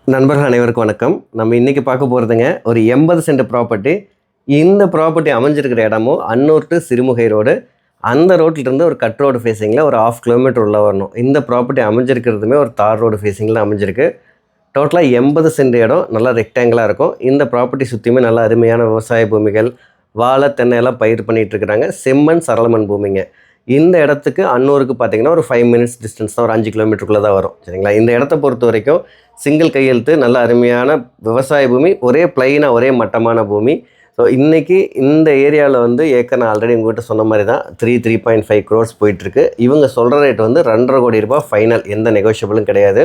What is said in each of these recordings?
நண்பர்கள் அனைவருக்கும் வணக்கம். நம்ம இன்றைக்கி பார்க்க போகிறதுங்க ஒரு 80 சென்ட் ப்ராப்பர்ட்டி. இந்த ப்ராப்பர்ட்டி அமைஞ்சிருக்கிற இடமும் அன்னூர் டு சிறுமுகை ரோடு. அந்த ரோட்டிலிருந்து ஒரு கட் ரோடு ஃபேஸிங்கில் ஒரு 1/2 கிலோமீட்டர் உள்ளே வரணும். இந்த ப்ராப்பர்ட்டி அமைஞ்சிருக்கிறதுமே ஒரு தார் ரோடு ஃபேஸிங்கில் அமைஞ்சிருக்கு. டோட்டலாக 80 சென்ட் இடம், நல்லா ரெக்டாங்கிளாக இருக்கும். இந்த ப்ராப்பர்ட்டி சுற்றியுமே நல்ல அருமையான விவசாய பூமிகள், வாழை தென்னை எல்லாம் பயிர் பண்ணிகிட்டு இருக்கிறாங்க. செம்மண் சரளமண் பூமிங்க. இந்த இடத்துக்கு அன்னூருக்கு பார்த்திங்கன்னா ஒரு 5 மினிட்ஸ் டிஸ்டன்ஸ் தான், ஒரு 5 கிலோமீட்டருக்குள்ளே தான் வரும். சரிங்களா? இந்த இடத்த பொறுத்த வரைக்கும் சிங்கிள் கையெழுத்து, நல்ல அருமையான விவசாய பூமி, ஒரே பிளைனாக ஒரே மட்டமான பூமி. ஸோ இன்றைக்கி இந்த ஏரியாவில் வந்து ஏக்கர் நான் ஆல்ரெடி உங்கள்கிட்ட சொன்ன மாதிரி தான் 3.5 crores போயிட்டுருக்கு. இவங்க சொல்கிற ரேட் வந்து 2.5 கோடி ரூபாய் ஃபைனல், எந்த நெகோஷியபிளும் கிடையாது.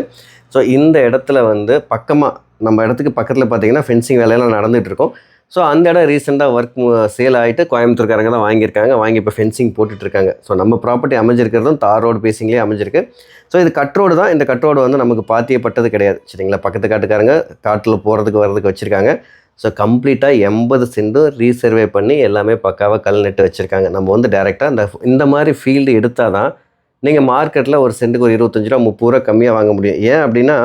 ஸோ இந்த இடத்துல வந்து பக்கமாக நம்ம இடத்துக்கு பக்கத்தில் பார்த்திங்கன்னா ஃபென்சிங் வேலையெல்லாம் நடந்துகிட்ருக்கோம். ஸோ அந்த இடம் ரீசெண்டாக ஒர்க் சேல் ஆகிட்டு கோயம்புத்தூர்காரங்க தான் வாங்கியிருக்காங்க. வாங்கி இப்போ ஃபென்சிங் போட்டுட்ருக்காங்க. ஸோ நம்ம ப்ராப்பர்ட்டி அமைஞ்சிருக்கிறதும் தார் ரோடு பேசிங்லேயே அமைஞ்சிருக்கு. ஸோ இது கட் ரோடு தான். இந்த கட் ரோடு வந்து நமக்கு பாத்தியப்பட்டது கிடையாது. சரிங்களா? பக்கத்து காட்டுக்காரங்க காட்டில் போகிறதுக்கு வர்றதுக்கு வச்சுருக்காங்க. ஸோ கம்ப்ளீட்டாக 80 சென்டும் ரீசர்வே பண்ணி எல்லாமே பக்காவாக கல் நட்டு வச்சுருக்காங்க. நம்ம வந்து டேரெக்டாக இந்த மாதிரி ஃபீல்டு எடுத்தால் தான் நீங்கள் மார்க்கெட்டில் ஒரு சென்ட்டுக்கு ஒரு 25 ரூபா 30 ரூபா கம்மியாக வாங்க முடியும். ஏன் அப்படின்னா,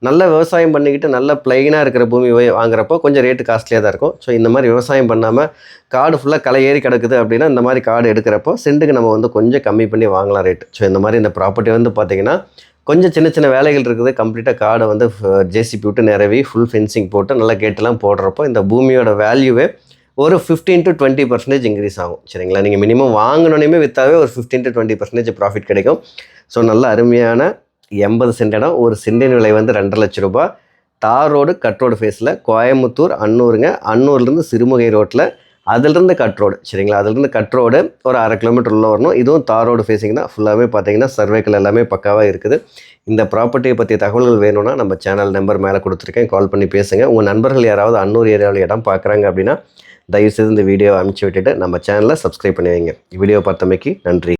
நல்ல விவசாயம் பண்ணிக்கிட்டு நல்ல ப்ளைனாக இருக்கிற பூமி வாங்குறப்போ கொஞ்சம் ரேட்டு காஸ்ட்லியாக தான் இருக்கும். ஸோ இந்த மாதிரி விவசாயம் பண்ணாமல் காடு ஃபுல்லாக களை ஏறி கிடக்குது அப்படின்னா, இந்த மாதிரி காடு எடுக்கிறப்போ சென்ட்டுக்கு நம்ம வந்து கொஞ்சம் கம்மி பண்ணி வாங்கலாம் ரேட்டு. ஸோ இந்த மாதிரி இந்த ப்ராப்பர்ட்டி வந்து பார்த்திங்கன்னா கொஞ்சம் சின்ன சின்ன வேலைகள் இருக்குது. கம்ப்ளீட்டாக காடை வந்து ஜேசிபி விட்டு நிறவி ஃபுல் ஃபென்சிங் போட்டு நல்லா கேட்டெல்லாம் போடுறப்போ இந்த பூமியோட வேல்யூவே ஒரு 15 to 20% இன்க்ரீஸ் ஆகும். சரிங்களா? நீங்கள் மினிமம் வாங்கினோன்னே விற்றாவே ஒரு 15 to 20% ப்ராஃபிட் கிடைக்கும். ஸோ நல்ல அருமையான 80 சென்ட் இடம். ஒரு சென்டின் விலை வந்து 2.5 லட்சம் ரூபாய். தார் ரோடு கட் ரோடு ஃபேஸில் கோயம்புத்தூர் அன்னூருங்க. அன்னூர்லேருந்து சிறுமுகை ரோட்டில், அதிலிருந்து கட் ரோடு. சரிங்களா? அதிலிருந்து கட் ரோடு ஒரு 1/2 கிலோமீட்டர் உள்ள வரணும். இதுவும் தார் ரோடு ஃபேஸிங் தான். ஃபுல்லாகவே பார்த்தீங்கன்னா சர்வேக்கள் எல்லாமே பக்காவாக இருக்குது. இந்த ப்ராப்பர்ட்டியை பற்றிய தகவல்கள் வேணும்னா நம்ம சேனல் நம்பர் மேலே கொடுத்துருக்கேன், கால் பண்ணி பேசுங்க. உங்கள் நண்பர்கள் யாராவது அன்னூர் ஏரியாவில் இடம் பார்க்குறாங்க அப்படின்னா தயவுசெய்து இந்த வீடியோவை அனுப்பிச்சி விட்டுட்டு நம்ம சேனலை சப்ஸ்கிரைப் பண்ணி வைங்க. வீடியோ பார்த்தமைக்கு நன்றி.